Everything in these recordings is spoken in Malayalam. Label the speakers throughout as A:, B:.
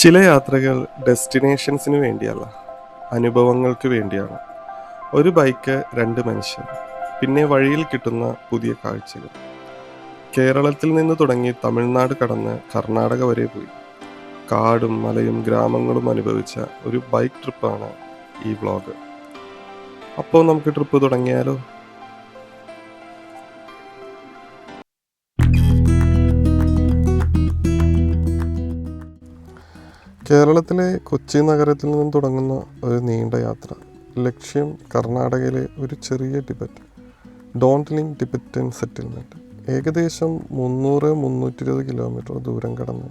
A: ചില യാത്രകൾ ഡെസ്റ്റിനേഷൻസിന് വേണ്ടിയല്ല, അനുഭവങ്ങൾക്ക് വേണ്ടിയാണ്. ഒരു ബൈക്ക്, രണ്ട് മനുഷ്യർ, പിന്നെ വഴിയിൽ കിട്ടുന്ന പുതിയ കാഴ്ചകൾ. കേരളത്തിൽ നിന്ന് തുടങ്ങി തമിഴ്നാട് കടന്ന് കർണാടക വരെ പോയി കാടും മലയും ഗ്രാമങ്ങളും അനുഭവിച്ച ഒരു ബൈക്ക് ട്രിപ്പാണ് ഈ വ്ളോഗ്. അപ്പോൾ നമുക്ക് ട്രിപ്പ് തുടങ്ങിയാലോ? കേരളത്തിലെ കൊച്ചി നഗരത്തിൽ നിന്നും തുടങ്ങുന്ന ഒരു നീണ്ട യാത്ര. ലക്ഷ്യം കർണാടകയിലെ ഒരു ചെറിയ ടിബറ്റ്, ഡോൺലിംഗ് ടിബറ്റൻ സെറ്റിൽമെൻറ്റ്. ഏകദേശം 300-320 കിലോമീറ്റർ ദൂരം കടന്ന്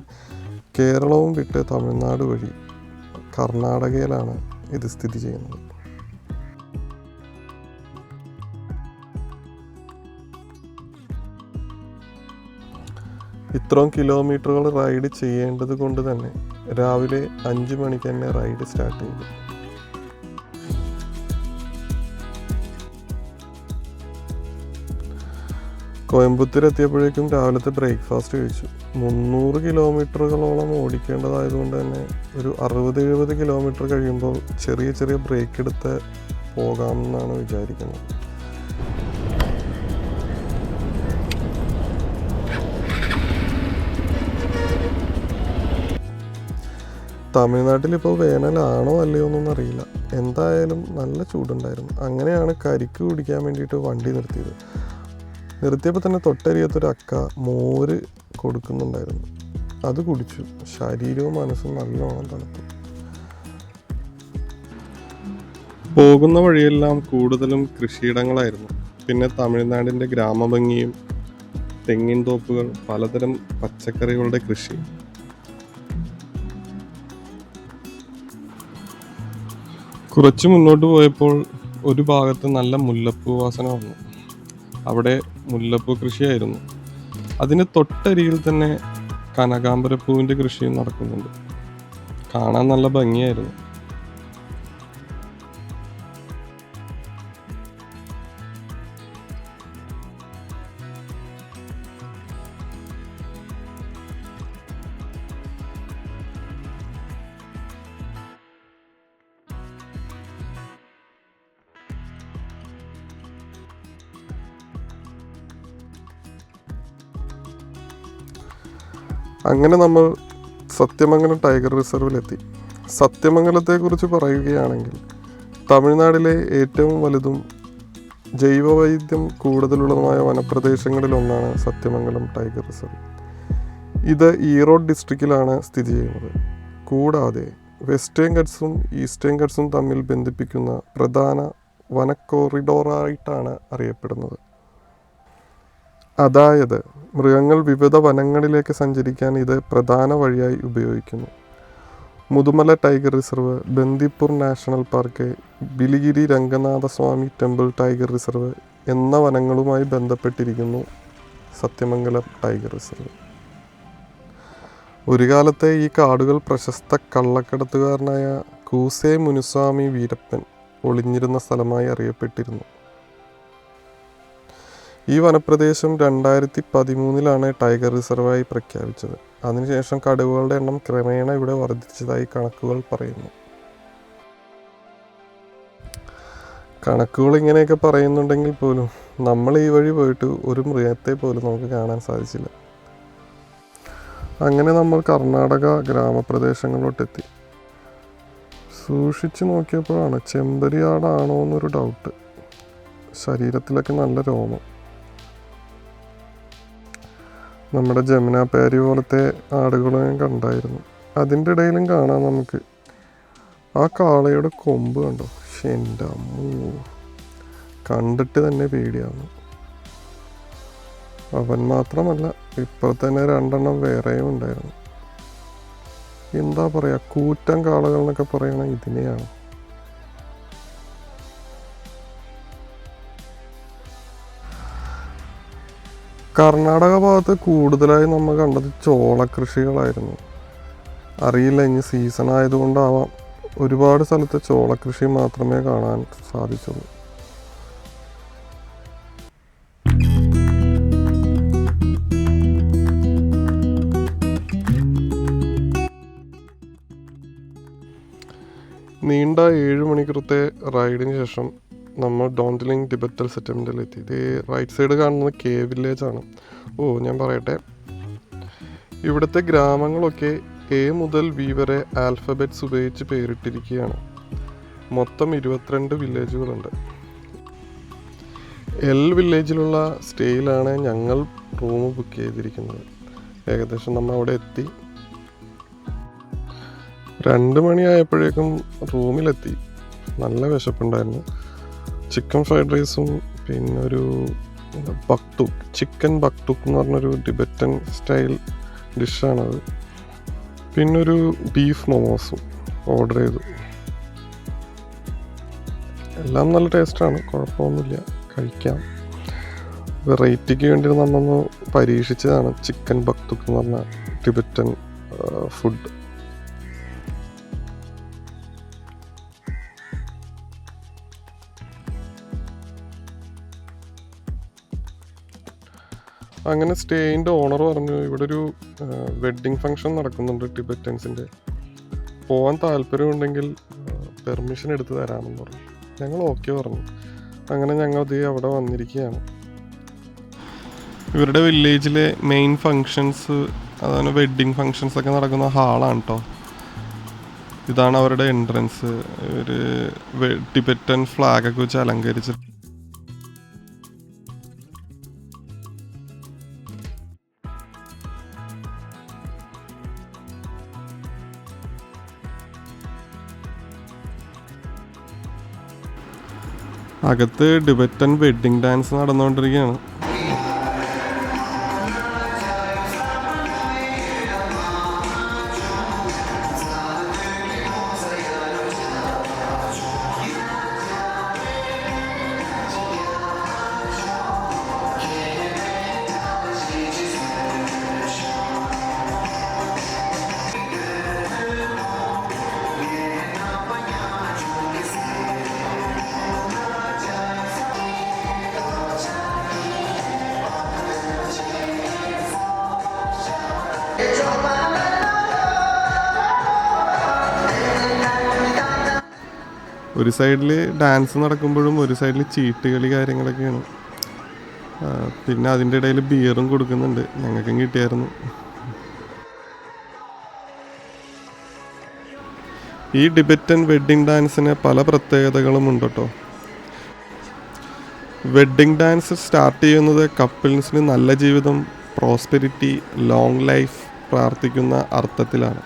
A: കേരളവും വിട്ട് തമിഴ്നാട് വഴി കർണാടകയിലാണ് ഇത് സ്ഥിതി ചെയ്യുന്നത്. ഇത്രയും കിലോമീറ്ററുകൾ റൈഡ് ചെയ്യേണ്ടത് കൊണ്ട് തന്നെ രാവിലെ 5 മണിക്ക് തന്നെ റൈഡ് സ്റ്റാർട്ട് ചെയ്തു. കോയമ്പത്തൂർ എത്തിയപ്പോഴേക്കും രാവിലത്തെ ബ്രേക്ക്ഫാസ്റ്റ് കഴിച്ചു. 300 കിലോമീറ്ററുകളോളം ഓടിക്കേണ്ടതായതുകൊണ്ട് തന്നെ ഒരു 60-70 കിലോമീറ്റർ കഴിയുമ്പോൾ ചെറിയ ചെറിയ ബ്രേക്ക് എടുത്ത് പോകാമെന്നാണ് വിചാരിക്കുന്നത്. തമിഴ്നാട്ടിൽ ഇപ്പോൾ വേനലാണോ അല്ലയോ എന്നൊന്നും അറിയില്ല. എന്തായാലും നല്ല ചൂടുണ്ടായിരുന്നു. അങ്ങനെയാണ് കരിക്ക് കുടിക്കാൻ വേണ്ടിയിട്ട് വണ്ടി നിർത്തിയത്. നിർത്തിയപ്പോൾ തന്നെ തൊട്ടരികത്തൊരു അക്ക മോര് കൊടുക്കുന്നുണ്ടായിരുന്നു. അത് കുടിച്ചു. ശരീരവും മനസ്സും നല്ലോണം തണുത്തു. പോകുന്ന വഴിയെല്ലാം കൂടുതലും കൃഷിയിടങ്ങളായിരുന്നു. പിന്നെ തമിഴ്നാടിൻ്റെ ഗ്രാമഭംഗിയും തെങ്ങിൻ തോപ്പുകൾ, പലതരം പച്ചക്കറികളുടെ കൃഷി. കുറച്ച് മുന്നോട്ട് പോയപ്പോൾ ഒരു ഭാഗത്ത് നല്ല മുല്ലപ്പൂ വാസന വന്നു. അവിടെ മുല്ലപ്പൂ കൃഷിയായിരുന്നു. അതിന് തൊട്ടരികിൽ തന്നെ കനകാംബരപ്പൂവിൻ്റെ കൃഷിയും നടക്കുന്നുണ്ട്. കാണാൻ നല്ല ഭംഗിയായിരുന്നു. അങ്ങനെ നമ്മൾ സത്യമംഗലം ടൈഗർ റിസർവിലെത്തി. സത്യമംഗലത്തെക്കുറിച്ച് പറയുകയാണെങ്കിൽ തമിഴ്നാട്ടിലെ ഏറ്റവും വലുതും ജൈവവൈവിധ്യം കൂടുതലുള്ളതുമായ വനപ്രദേശങ്ങളിലൊന്നാണ് സത്യമംഗലം ടൈഗർ റിസർവ്. ഇത് ഈറോഡ് ഡിസ്ട്രിക്റ്റിലാണ് സ്ഥിതി ചെയ്യുന്നത്. കൂടാതെ വെസ്റ്റേൺ ഘട്ട്സും ഈസ്റ്റേൺ ഘട്ട്സും തമ്മിൽ ബന്ധിപ്പിക്കുന്ന പ്രധാന വന കോറിഡോറായിട്ടാണ് അറിയപ്പെടുന്നത്. അതായത് മൃഗങ്ങൾ വിവിധ വനങ്ങളിലേക്ക് സഞ്ചരിക്കാൻ ഇത് പ്രധാന വഴിയായി ഉപയോഗിക്കുന്നു. Mudumalai tiger reserve, Bandipur national park, Biligiri Ranganathaswamy temple tiger reserve എന്ന വനങ്ങളുമായി ബന്ധപ്പെട്ടിരിക്കുന്നു സത്യമംഗലം ടൈഗർ റിസർവ്. ഒരു കാലത്തെ ഈ കാടുകൾ പ്രശസ്ത കള്ളക്കടത്തുകാരനായ കൂസെ മുനുസ്വാമി വീരപ്പൻ ഒളിഞ്ഞിരുന്ന സ്ഥലമായി അറിയപ്പെട്ടിരുന്നു. ഈ വനപ്രദേശം 2013 ടൈഗർ റിസർവായി പ്രഖ്യാപിച്ചത്. അതിനുശേഷം കടുവകളുടെ എണ്ണം ക്രമേണ ഇവിടെ വർദ്ധിച്ചതായി കണക്കുകൾ പറയുന്നു. കണക്കുകൾ ഇങ്ങനെയൊക്കെ പറയുന്നുണ്ടെങ്കിൽ പോലും നമ്മൾ ഈ വഴി പോയിട്ട് ഒരു മൃഗത്തെ പോലും നമുക്ക് കാണാൻ സാധിച്ചില്ല. അങ്ങനെ നമ്മൾ കർണാടക ഗ്രാമപ്രദേശങ്ങളിലോട്ടെത്തി. സൂക്ഷിച്ചു നോക്കിയപ്പോഴാണ് ചെമ്പരിയാടാണോ എന്നൊരു ഡൗട്ട്. ശരീരത്തിലൊക്കെ നല്ല രോമം. നമ്മുടെ ജമുന പാരി പോലത്തെ ആടുകളെയും കണ്ടായിരുന്നു. അതിൻ്റെ ഇടയിലും കാണാം നമുക്ക് ആ കാളയുടെ കൊമ്പ് കണ്ടോ. എൻ്റെ അമ്മോ, കണ്ടിട്ട് തന്നെ പേടിയാവുന്നു. അവൻ മാത്രമല്ല, ഇപ്പോൾ തന്നെ 2 വേറെയും ഉണ്ടായിരുന്നു. എന്താ പറയുക, കൂറ്റൻ കാളകൾ എന്നൊക്കെ പറയണ ഇതിനെയാണ്. കർണാടക ഭാഗത്ത് കൂടുതലായി നമ്മൾ കണ്ടത് ചോളകൃഷികളായിരുന്നു. അറിയില്ല, ഇനി സീസൺ ആയതുകൊണ്ടാവാം ഒരുപാട് സ്ഥലത്ത് ചോളകൃഷി മാത്രമേ കാണാൻ സാധിച്ചുള്ളൂ. നീണ്ട 7 മണിക്കൂറത്തെ റൈഡിന് ശേഷം നമ്മൾ ഡോൺഡ്ലിംഗ് ടിബറ്റൽ സെറ്റിൽമെൻറ്റിലെത്തി. ഇത് റൈറ്റ് സൈഡ് കാണുന്നത് കെ വില്ലേജ് ആണ്. ഞാൻ പറയട്ടെ, ഇവിടുത്തെ ഗ്രാമങ്ങളൊക്കെ എ മുതൽ വി വരെ ആൽഫബറ്റ്സ് ഉപയോഗിച്ച് പേരിട്ടിരിക്കുകയാണ്. മൊത്തം 22 വില്ലേജുകളുണ്ട്. എൽ വില്ലേജിലുള്ള സ്റ്റേയിലാണ് ഞങ്ങൾ റൂം ബുക്ക് ചെയ്തിരിക്കുന്നത്. ഏകദേശം നമ്മൾ അവിടെ എത്തി. 2 മണിയായപ്പോഴേക്കും റൂമിലെത്തി. നല്ല വിശപ്പുണ്ടായിരുന്നു. ചിക്കൻ ഫ്രൈഡ് റൈസും പിന്നെ ഒരു ബക്തുക്ക്, ചിക്കൻ ബക്തുക്ക് എന്ന് പറഞ്ഞൊരു ടിബറ്റൻ സ്റ്റൈൽ ഡിഷാണത്. പിന്നൊരു ബീഫ് മൊമോസും ഓർഡർ ചെയ്തു. എല്ലാം നല്ല ടേസ്റ്റാണ്, കുഴപ്പമൊന്നുമില്ല, കഴിക്കാം. വെറൈറ്റിക്ക് വേണ്ടി നമ്മൊന്ന് പരീക്ഷിച്ചതാണ് ചിക്കൻ ബക്തുക്ക് എന്ന് പറഞ്ഞ ടിബറ്റൻ ഫുഡ്. അങ്ങനെ സ്റ്റേയിൻ്റെ ഓണർ പറഞ്ഞു, ഇവിടെ ഒരു വെഡ്ഡിങ് ഫംഗ്ഷൻ നടക്കുന്നുണ്ട് ടിബറ്റൻസിൻ്റെ, പോകാൻ താല്പര്യമുണ്ടെങ്കിൽ പെർമിഷൻ എടുത്ത് തരാമെന്ന് പറഞ്ഞു. ഞങ്ങൾ ഓക്കെ പറഞ്ഞു. അങ്ങനെ ഞങ്ങൾ അവിടെ വന്നിരിക്കുകയാണ്. ഇവരുടെ വില്ലേജിലെ മെയിൻ ഫങ്ഷൻസ്, അതാണ് വെഡ്ഡിങ് ഫങ്ഷൻസ് ഒക്കെ നടക്കുന്ന ഹാളാണ് കേട്ടോ. ഇതാണ് അവരുടെ എൻട്രൻസ്. ഒരു ടിബറ്റൻ ഫ്ലാഗൊക്കെ വെച്ച് അലങ്കരിച്ച് അകത്ത് ടിബറ്റൻ വെഡ്ഡിങ് ഡാൻസ് നടന്നുകൊണ്ടിരിക്കുകയാണ്. ഒരു സൈഡിൽ ഡാൻസ് നടക്കുമ്പോഴും ഒരു സൈഡിൽ ചീട്ടുകളി കാര്യങ്ങളൊക്കെയാണ്. പിന്നെ അതിൻ്റെ ഇടയിൽ ബിയറും കൊടുക്കുന്നുണ്ട്. ഞങ്ങൾക്കും കിട്ടിയായിരുന്നു. ഈ ടിബറ്റൻ വെഡ്ഡിങ് ഡാൻസിന് പല പ്രത്യേകതകളും ഉണ്ട് കേട്ടോ. വെഡ്ഡിങ് ഡാൻസ് സ്റ്റാർട്ട് ചെയ്യുന്നത് കപ്പിൾസിന് നല്ല ജീവിതം, പ്രോസ്പെരിറ്റി, ലോങ് ലൈഫ് പ്രാർത്ഥിക്കുന്ന അർത്ഥത്തിലാണ്.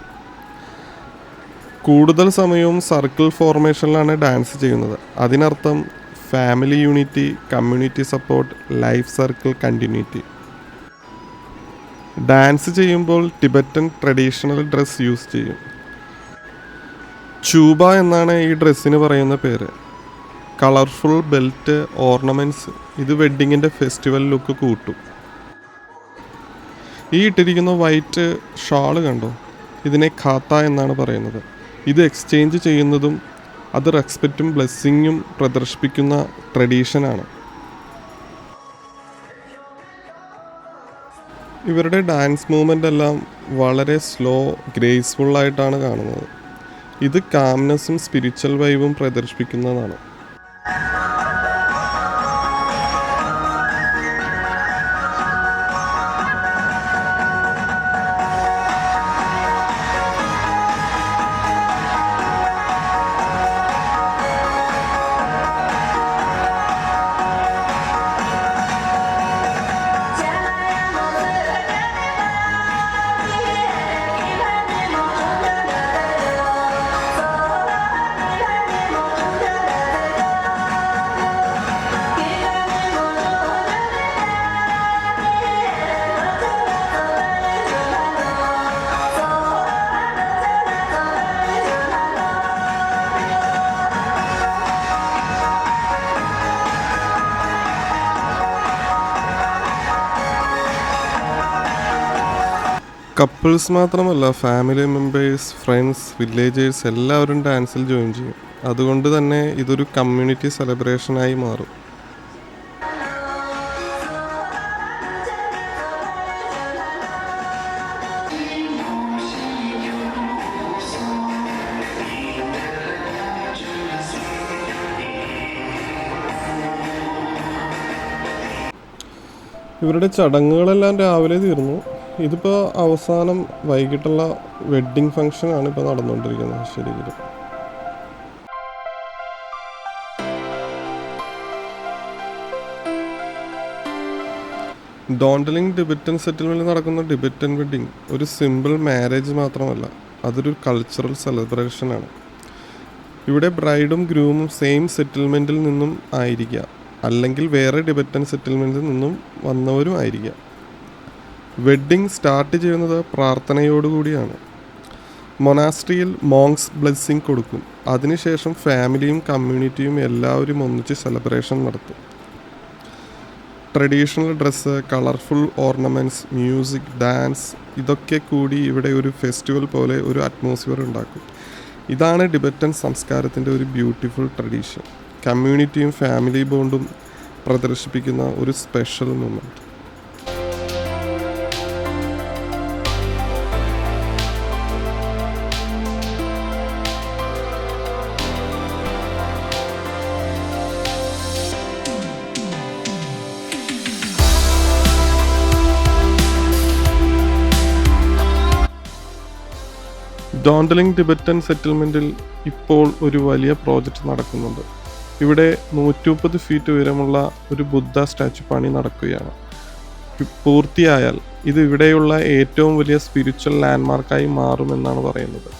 A: കൂടുതൽ സമയവും സർക്കിൾ ഫോർമേഷനിലാണ് ഡാൻസ് ചെയ്യുന്നത്. അതിനർത്ഥം family unity, community support, life circle continuity. Dance ചെയ്യുമ്പോൾ ടിബറ്റൻ ട്രഡീഷണൽ ഡ്രസ് യൂസ് ചെയ്യും. ചൂബ എന്നാണ് ഈ ഡ്രസ്സിന് പറയുന്ന പേര്. കളർഫുൾ ബെൽറ്റ്, ഓർണമെൻറ്റ്സ് ഇത് വെഡ്ഡിങ്ങിൻ്റെ ഫെസ്റ്റിവൽ ലുക്ക് കൂട്ടും. ഈ ഇട്ടിരിക്കുന്ന വൈറ്റ് ഷാള് കണ്ടോ, ഇതിനെ ഖാത്ത എന്നാണ് പറയുന്നത്. ഇത് എക്സ്ചേഞ്ച് ചെയ്യുന്നതും അത് റെസ്പെക്റ്റും ബ്ലെസ്സിങ്ങും പ്രദർശിപ്പിക്കുന്ന ട്രഡീഷനാണ്. ഇവരുടെ ഡാൻസ് മൂവ്മെൻ്റ് എല്ലാം വളരെ സ്ലോ, ഗ്രേസ്ഫുള്ളായിട്ടാണ് കാണുന്നത്. ഇത് കാംനെസ്സും സ്പിരിച്വൽ വൈബും പ്രദർശിപ്പിക്കുന്നതാണ്. കപ്പിൾസ് മാത്രമല്ല, ഫാമിലി മെമ്പേഴ്സ്, ഫ്രണ്ട്സ്, വില്ലേജേഴ്സ് എല്ലാവരും ഡാൻസിൽ ജോയിൻ ചെയ്യും. അതുകൊണ്ട് തന്നെ ഇതൊരു കമ്മ്യൂണിറ്റി സെലിബ്രേഷനായി മാറും. ഇവരുടെ ചടങ്ങുകളെല്ലാം രാവിലെ തീർന്നു. ഇതിപ്പോൾ അവസാനം വൈകിട്ടുള്ള വെഡ്ഡിങ് ഫംഗ്ഷനാണ് ഇപ്പോൾ നടന്നുകൊണ്ടിരിക്കുന്നത് ശരിക്കും. ഡോണ്ടലിംഗ് ടിബറ്റൻ സെറ്റിൽമെൻറ്റിൽ നടക്കുന്ന ടിബറ്റൻ വെഡ്ഡിങ് ഒരു സിമ്പിൾ മാരേജ് മാത്രമല്ല, അതൊരു കൾച്ചറൽ സെലിബ്രേഷനാണ്. ഇവിടെ ബ്രൈഡും ഗ്രൂമും സെയിം സെറ്റിൽമെൻറ്റിൽ നിന്നും ആയിരിക്കാം, അല്ലെങ്കിൽ വേറെ ടിബറ്റൻ സെറ്റിൽമെൻറ്റിൽ നിന്നും വന്നവരും ആയിരിക്കാം. വെഡ്ഡിങ് സ്റ്റാർട്ട് ചെയ്യുന്നത് പ്രാർത്ഥനയോടുകൂടിയാണ്. മൊനാസ്ട്രിയിൽ മോങ്സ് ബ്ലെസ്സിങ് കൊടുക്കും. അതിനുശേഷം ഫാമിലിയും കമ്മ്യൂണിറ്റിയും എല്ലാവരും ഒന്നിച്ച് സെലിബ്രേഷൻ നടത്തും. Traditional dress, colourful ornaments, music, dance ഇതൊക്കെ കൂടി ഇവിടെ ഒരു ഫെസ്റ്റിവൽ പോലെ ഒരു അറ്റ്മോസ്ഫിയർ ഉണ്ടാക്കും. ഇതാണ് ടിബറ്റൻ സംസ്കാരത്തിൻ്റെ ഒരു ബ്യൂട്ടിഫുൾ ട്രഡീഷൻ. കമ്മ്യൂണിറ്റിയും ഫാമിലി ബോണ്ടും പ്രദർശിപ്പിക്കുന്ന ഒരു സ്പെഷ്യൽ മൊമെൻറ്റ്. ഡോണ്ടലിംഗ് ടിബറ്റൻ സെറ്റിൽമെൻറ്റിൽ ഇപ്പോൾ ഒരു വലിയ പ്രോജക്റ്റ് നടക്കുന്നുണ്ട്. ഇവിടെ 130 ഫീറ്റ് ഉയരമുള്ള ഒരു ബുദ്ധ സ്റ്റാച്ചു പണി നടക്കുകയാണ്. പൂർത്തിയായാൽ ഇത് ഇവിടെയുള്ള ഏറ്റവും വലിയ സ്പിരിച്വൽ ലാൻഡ്മാർക്കായി മാറുമെന്നാണ് പറയുന്നത്.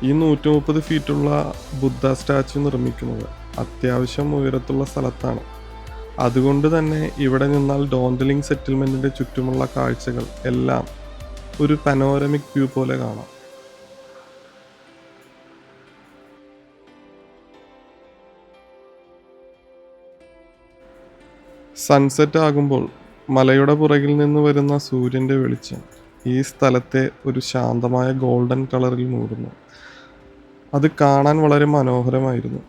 A: ഈ 130 ഫീറ്റുള്ള ബുദ്ധ സ്റ്റാച്ചു നിർമ്മിക്കുന്നത് അത്യാവശ്യം ഉയരത്തുള്ള സ്ഥലത്താണ്. അതുകൊണ്ട് തന്നെ ഇവിടെ നിന്നാൽ ഡോണ്ടലിംഗ് സെറ്റിൽമെൻറ്റിൻ്റെ ചുറ്റുമുള്ള കാഴ്ചകൾ എല്ലാം ഒരു പനോരമിക് വ്യൂ പോലെ കാണാം. സൺസെറ്റ് ആകുമ്പോൾ മലയുടെ പുറകിൽ നിന്ന് വരുന്ന സൂര്യൻ്റെ വെളിച്ചം ഈ സ്ഥലത്തെ ഒരു ശാന്തമായ ഗോൾഡൻ കളറിൽ മൂടുന്നു. അത് കാണാൻ വളരെ മനോഹരമായിരുന്നു.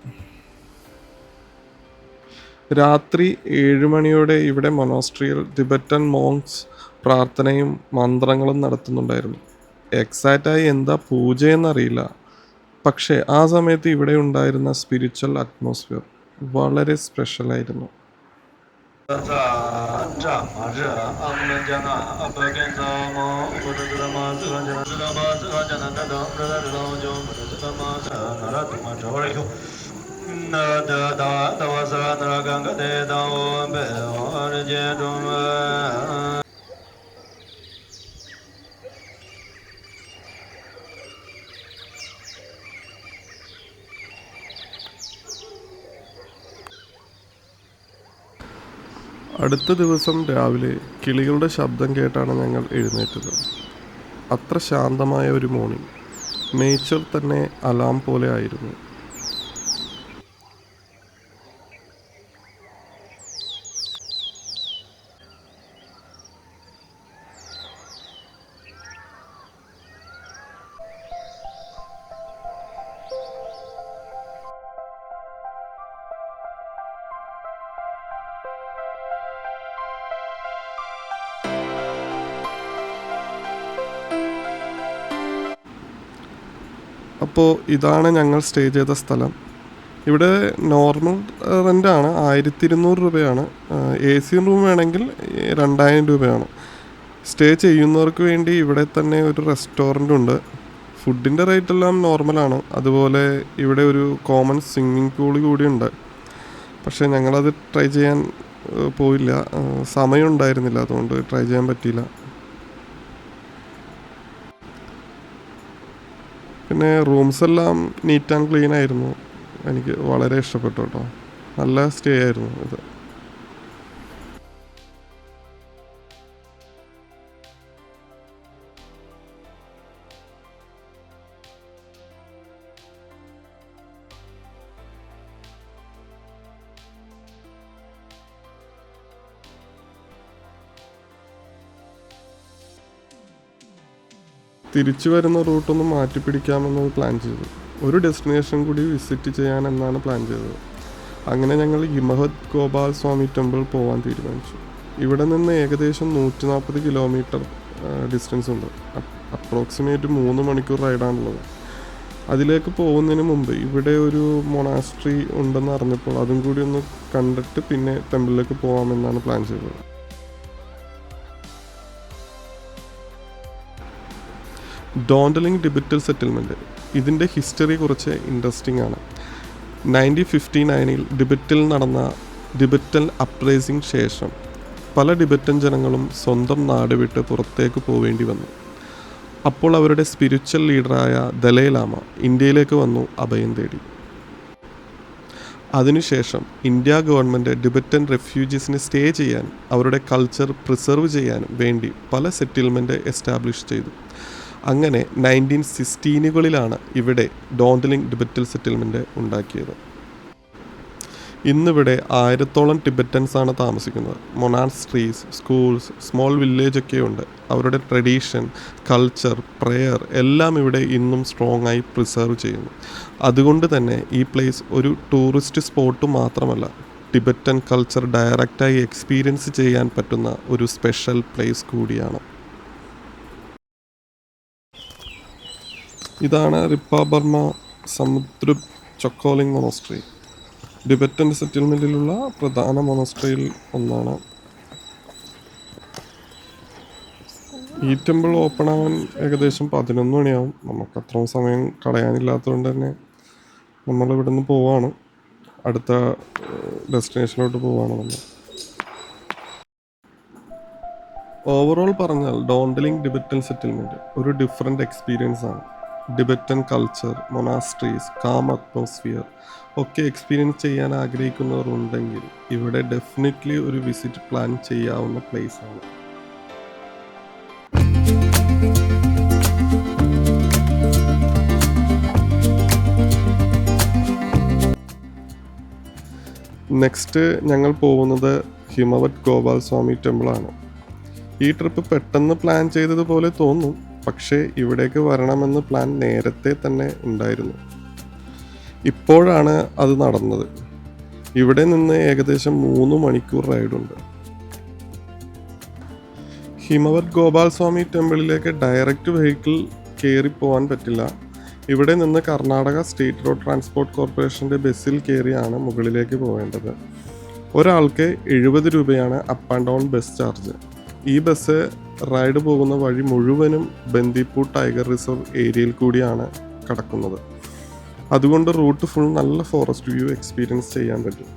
A: രാത്രി 7 മണിയോടെ ഇവിടെ മൊനാസ്ട്രിയിൽ ടിബറ്റൻ മോങ്സ് പ്രാർത്ഥനയും മന്ത്രങ്ങളും നടത്തുന്നുണ്ടായിരുന്നു. എക്സാക്റ്റായി എന്താ പൂജയെന്നറിയില്ല, പക്ഷേ ആ സമയത്ത് ഇവിടെ ഉണ്ടായിരുന്ന സ്പിരിച്വൽ അറ്റ്മോസ്ഫിയർ വളരെ സ്പെഷ്യലായിരുന്നു. അടുത്ത ദിവസം രാവിലെ കിളികളുടെ ശബ്ദം കേട്ടാണ് ഞങ്ങൾ എഴുന്നേറ്റത്. അത്ര ശാന്തമായ ഒരു മോർണിംഗ്. നേച്ചർ തന്നെ അലാം പോലെ ആയിരുന്നു. അപ്പോൾ ഇതാണ് ഞങ്ങൾ സ്റ്റേ ചെയ്ത സ്ഥലം. ഇവിടെ നോർമൽ റെൻ്റാണ് 1200 രൂപയാണ്. AC റൂം വേണമെങ്കിൽ 2000 രൂപയാണ്. സ്റ്റേ ചെയ്യുന്നവർക്ക് വേണ്ടി ഇവിടെ തന്നെ ഒരു റെസ്റ്റോറൻ്റ് ഉണ്ട്. ഫുഡിൻ്റെ റേറ്റ് എല്ലാം നോർമലാണ്. അതുപോലെ ഇവിടെ ഒരു കോമൺ സ്വിമ്മിംഗ് പൂൾ കൂടിയുണ്ട്. പക്ഷേ ഞങ്ങളത് ട്രൈ ചെയ്യാൻ പോയില്ല, സമയം ഉണ്ടായിരുന്നില്ല, അതുകൊണ്ട് ട്രൈ ചെയ്യാൻ പറ്റിയില്ല. പിന്നെ റൂംസ് എല്ലാം നീറ്റ് ആൻഡ് ക്ലീൻ ആയിരുന്നു. എനിക്ക് വളരെ ഇഷ്ടപ്പെട്ടു കേട്ടോ. നല്ല സ്റ്റേ ആയിരുന്നു ഇത്. തിരിച്ചു വരുന്ന റൂട്ടൊന്ന് മാറ്റി പിടിക്കാമെന്ന് പ്ലാൻ ചെയ്തു. ഒരു ഡെസ്റ്റിനേഷൻ കൂടി വിസിറ്റ് ചെയ്യാൻ എന്നാണ് പ്ലാൻ ചെയ്തത്. അങ്ങനെ ഞങ്ങൾ ഹിമഹത് ഗോപാൽ സ്വാമി ടെമ്പിൾ പോകാൻ തീരുമാനിച്ചു. ഇവിടെ നിന്ന് ഏകദേശം 140 കിലോമീറ്റർ ഡിസ്റ്റൻസ് ഉണ്ട്. അപ്രോക്സിമേറ്റ് 3 മണിക്കൂർ റൈഡാണുള്ളത്. അതിലേക്ക് പോകുന്നതിന് മുമ്പ് ഇവിടെ ഒരു മൊണാസ്ട്രി ഉണ്ടെന്ന് അറിഞ്ഞപ്പോൾ അതും കൂടി ഒന്ന് കണ്ടിട്ട് പിന്നെ ടെമ്പിളിലേക്ക് പോകാമെന്നാണ് പ്ലാൻ ചെയ്തത്. ഡോണ്ടലിംഗ് ടിബറ്റൽ സെറ്റിൽമെൻറ്റ്, ഇതിൻ്റെ ഹിസ്റ്ററി കുറച്ച് ഇൻട്രസ്റ്റിംഗ് ആണ്. 1959 ടിബറ്റിൽ നടന്ന ടിബറ്റൻ അപ്രൈസിംഗ് ശേഷം പല ടിബറ്റൻ ജനങ്ങളും സ്വന്തം നാട് വിട്ട് പുറത്തേക്ക് പോവേണ്ടി വന്നു. അപ്പോൾ അവരുടെ സ്പിരിച്വൽ ലീഡറായ ദലൈലാമ ഇന്ത്യയിലേക്ക് വന്നു അഭയം തേടി. അതിനുശേഷം ഇന്ത്യ ഗവൺമെൻറ് ടിബറ്റൻ റെഫ്യൂജീസിന് സ്റ്റേ ചെയ്യാൻ, അവരുടെ കൾച്ചർ പ്രിസർവ് ചെയ്യാനും വേണ്ടി പല സെറ്റിൽമെൻറ്റ് എസ്റ്റാബ്ലിഷ് ചെയ്തു. അങ്ങനെ 1916 ഇവിടെ ഡോണ്ടലിംഗ് ടിബറ്റൽ സെറ്റിൽമെൻറ്റ് ഉണ്ടാക്കിയത്. ഇന്നിവിടെ 1000-ഓളം ടിബറ്റൻസാണ് താമസിക്കുന്നത്. മൊണാസ്ട്രീസ്, സ്കൂൾസ്, സ്മോൾ വില്ലേജൊക്കെ ഉണ്ട്. അവരുടെ ട്രഡീഷൻ, കൾച്ചർ, പ്രെയർ എല്ലാം ഇവിടെ ഇന്നും സ്ട്രോങ് ആയി പ്രിസർവ് ചെയ്യുന്നു. അതുകൊണ്ട് തന്നെ ഈ പ്ലേസ് ഒരു ടൂറിസ്റ്റ് സ്പോട്ട് മാത്രമല്ല, ടിബറ്റൻ കൾച്ചർ ഡയറക്റ്റായി എക്സ്പീരിയൻസ് ചെയ്യാൻ പറ്റുന്ന ഒരു സ്പെഷ്യൽ പ്ലേസ് കൂടിയാണ്. ഇതാണ് റിപ്പ ബർമ സമുദ്രുപ് ചൊക്കോലിംഗ് മൊണസ്ട്രി. ടിബറ്റൻ സെറ്റിൽമെൻറ്റിലുള്ള പ്രധാന മൊണസ്ട്രിയിൽ ഒന്നാണ്. ഈ ടെമ്പിൾ ഓപ്പൺ ആവാൻ ഏകദേശം 11 മണിയാവും. നമുക്ക് അത്രയും സമയം കളയാനില്ലാത്തതുകൊണ്ട് തന്നെ നമ്മളിവിടെ നിന്ന് പോവാണ്, അടുത്ത ഡെസ്റ്റിനേഷനിലോട്ട് പോവാണ് നമ്മൾ. ഓവറോൾ പറഞ്ഞാൽ ഡോണ്ടലിംഗ് ടിബറ്റൻ സെറ്റിൽമെൻറ്റ് ഒരു ഡിഫറെൻ്റ് എക്സ്പീരിയൻസ് ആണ്. Tibetan culture, monasteries, calm atmosphere ഒക്കെ എക്സ്പീരിയൻസ് ചെയ്യാൻ ആഗ്രഹിക്കുന്നവർ ഉണ്ടെങ്കിൽ ഇവിടെ ഡെഫിനറ്റ്ലി ഒരു വിസിറ്റ് പ്ലാൻ ചെയ്യാവുന്ന പ്ലേസ് ആണ്. നെക്സ്റ്റ് ഞങ്ങൾ പോകുന്നത് ഹിമവത് ഗോപാൽ സ്വാമി ടെമ്പിളാണ്. ഈ ട്രിപ്പ് പെട്ടെന്ന് പ്ലാൻ ചെയ്തതുപോലെ തോന്നും, പക്ഷേ ഇവിടേക്ക് വരണമെന്ന് പ്ലാൻ നേരത്തെ തന്നെ ഉണ്ടായിരുന്നു. ഇപ്പോഴാണ് അത് നടന്നത്. ഇവിടെ നിന്ന് ഏകദേശം 3 മണിക്കൂർ റൈഡുണ്ട്. ഹിമവത് ഗോപാൽ സ്വാമി ടെമ്പിളിലേക്ക് ഡയറക്റ്റ് വെഹിക്കിൾ കയറി പോകാൻ പറ്റില്ല. ഇവിടെ നിന്ന് കർണാടക സ്റ്റേറ്റ് റോഡ് ട്രാൻസ്പോർട്ട് കോർപ്പറേഷൻ്റെ ബസ്സിൽ കയറിയാണ് മുകളിലേക്ക് പോകേണ്ടത്. ഒരാൾക്ക് 70 രൂപയാണ് up and down bus charge. ഈ ബസ് റൈഡ് പോകുന്ന വഴി മുഴുവനും ബന്ദിപ്പൂർ ടൈഗർ റിസർവ് ഏരിയയിൽ കൂടിയാണ് കടക്കുന്നത്. അതുകൊണ്ട് റൂട്ട് ഫുൾ നല്ല ഫോറസ്റ്റ് വ്യൂ എക്സ്പീരിയൻസ് ചെയ്യാൻ പറ്റും.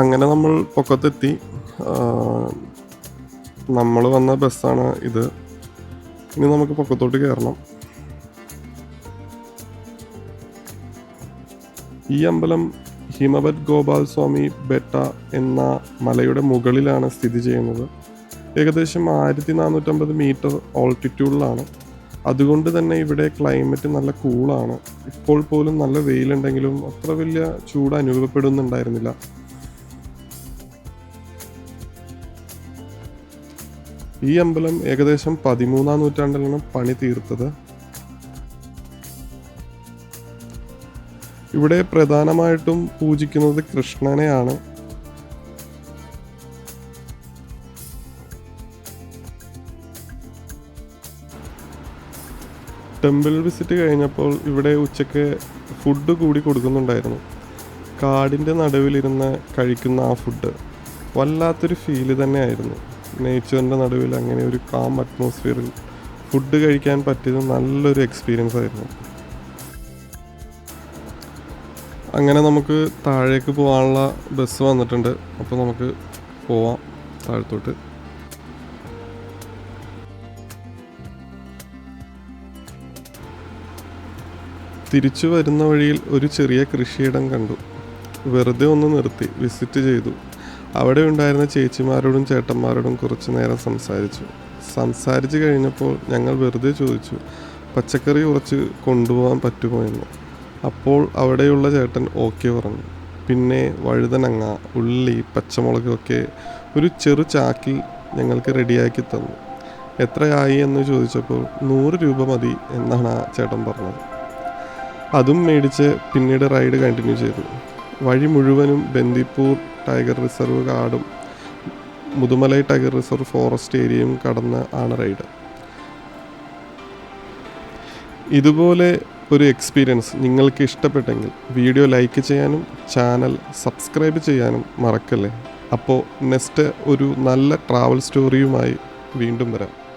A: അങ്ങനെ നമ്മൾ പൊക്കത്തെത്തി. നമ്മൾ വന്ന ബസ്സാണ് ഇത്. ഇനി നമുക്ക് പൊക്കത്തോട്ട് കയറണം. ഈ അമ്പലം ഹിമവത് ഗോപാൽ സ്വാമി ബെട്ട എന്ന മലയുടെ മുകളിലാണ് സ്ഥിതി ചെയ്യുന്നത്. ഏകദേശം 1450 മീറ്റർ ഓൾട്ടിറ്റ്യൂഡിലാണ്. അതുകൊണ്ട് തന്നെ ഇവിടെ ക്ലൈമറ്റ് നല്ല കൂളാണ്. ഇപ്പോൾ പോലും നല്ല വെയിലുണ്ടെങ്കിലും അത്ര വലിയ ചൂട് അനുഭവപ്പെടുന്നുണ്ടായിരുന്നില്ല. ഈ അമ്പലം ഏകദേശം 13-ാം നൂറ്റാണ്ടിലാണ് പണി തീർത്തത്. ഇവിടെ പ്രധാനമായിട്ടും പൂജിക്കുന്നത് കൃഷ്ണനെയാണ്. ടെമ്പിൾ വിസിറ്റ് കഴിഞ്ഞപ്പോൾ ഇവിടെ ഉച്ചയ്ക്ക് ഫുഡ് കൂടി കൊടുക്കുന്നുണ്ടായിരുന്നു. കാടിൻ്റെ നടുവിലിരുന്ന് കഴിക്കുന്ന ആ ഫുഡ് വല്ലാത്തൊരു ഫീല് തന്നെയായിരുന്നു. നേച്ചറിൻ്റെ നടുവിൽ അങ്ങനെ ഒരു കാം അറ്റ്മോസ്ഫിയറിൽ ഫുഡ് കഴിക്കാൻ പറ്റിയത് നല്ലൊരു എക്സ്പീരിയൻസ് ആയിരുന്നു. അങ്ങനെ നമുക്ക് താഴേക്ക് പോകാനുള്ള ബസ് വന്നിട്ടുണ്ട്. അപ്പോൾ നമുക്ക് പോവാം താഴത്തോട്ട്. തിരിച്ചു വരുന്ന വഴിയിൽ ഒരു ചെറിയ കൃഷിയിടം കണ്ടു. വെറുതെ ഒന്ന് നിർത്തി വിസിറ്റ് ചെയ്തു. അവിടെ ഉണ്ടായിരുന്ന ചേച്ചിമാരോടും ചേട്ടന്മാരോടും കുറച്ച് നേരം സംസാരിച്ച് കഴിഞ്ഞപ്പോൾ ഞങ്ങൾ വെറുതെ ചോദിച്ചു പച്ചക്കറി കുറച്ച് കൊണ്ടുപോകാൻ പറ്റുമോ എന്ന്. അപ്പോൾ അവിടെയുള്ള ചേട്ടൻ ഓക്കെ പറഞ്ഞു. പിന്നെ വഴുതനങ്ങ, ഉള്ളി, പച്ചമുളക് ഒക്കെ ഒരു ചെറു ചാക്കിൽ ഞങ്ങൾക്ക് റെഡിയാക്കി തന്നു. എത്രയായി എന്ന് ചോദിച്ചപ്പോൾ 100 രൂപ മതി എന്നാണ് ആ ചേട്ടൻ പറഞ്ഞത്. അതും മേടിച്ച് പിന്നീട് റൈഡ് കണ്ടിന്യൂ ചെയ്തു. വഴി മുഴുവനും ബന്ദിപ്പൂർ ടൈഗർ റിസർവ് കാടും മുതുമലൈ ടൈഗർ റിസർവ് ഫോറസ്റ്റ് ഏരിയയും കടന്ന് ആണ് റൈഡ്. ഇതുപോലെ ഒരു എക്സ്പീരിയൻസ് നിങ്ങൾക്ക് ഇഷ്ടപ്പെട്ടെങ്കിൽ വീഡിയോ ലൈക്ക് ചെയ്യാനും ചാനൽ സബ്സ്ക്രൈബ് ചെയ്യാനും മറക്കല്ലേ. അപ്പോൾ നെക്സ്റ്റ് ഒരു നല്ല ട്രാവൽ സ്റ്റോറിയുമായി വീണ്ടും വരാം.